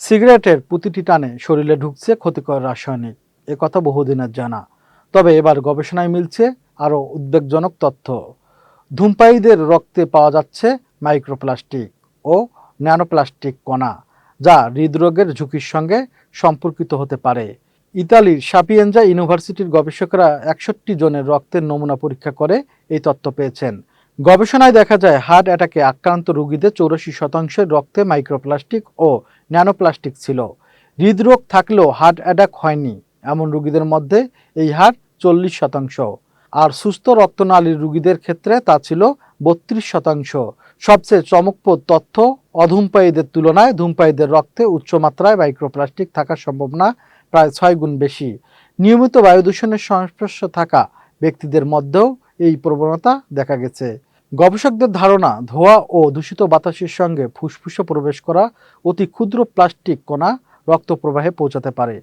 সিগারেটের প্রতিটি টানে শরীরে ঢুকছে ক্ষতিকর রাসায়নিক, এ কথা বহুদিনের জানা। তবে এবার গবেষণায় মিলছে আরও উদ্বেগজনক তথ্য। ধূমপায়ীদের রক্তে পাওয়া যাচ্ছে মাইক্রোপ্লাস্টিক ও ন্যানোপ্লাস্টিক কণা, যা হৃদরোগের ঝুঁকির সঙ্গে সম্পর্কিত হতে পারে। ইতালির সাপিয়েনজা ইউনিভার্সিটির গবেষকরা 61 জনের রক্তের নমুনা পরীক্ষা করে এই তথ্য পেয়েছেন। গবেষণায় দেখা যায় হার্ট অ্যাটাকে আক্রান্ত রোগীদের 84% রক্তে মাইক্রোপ্লাস্টিক ও ন্যানোপ্লাস্টিক ছিল। হৃদরোগ থাকলেও হার্ট অ্যাটাক হয়নি এমন রোগীদের মধ্যে এই হার 40%, আর সুস্থ রক্তনালীর রোগীদের ক্ষেত্রে তা ছিল 32%। সবচেয়ে চমকপ্রদ তথ্য, অধূমপায়ীদের তুলনায় ধূমপায়ীদের রক্তে উচ্চমাত্রায় মাইক্রোপ্লাস্টিক থাকার সম্ভাবনা প্রায় 6 গুণ বেশি। নিয়মিত বায়ু দূষণের সংস্পর্শে থাকা ব্যক্তিদের মধ্যেও এই প্রবণতা দেখা গেছে। গবেষকদের ধারণা, ধোঁয়া ও দূষিত বাতাসের সঙ্গে ফুসফুসে প্রবেশ করা অতি ক্ষুদ্র প্লাস্টিক কণা রক্ত প্রবাহে পৌঁছাতে পারে।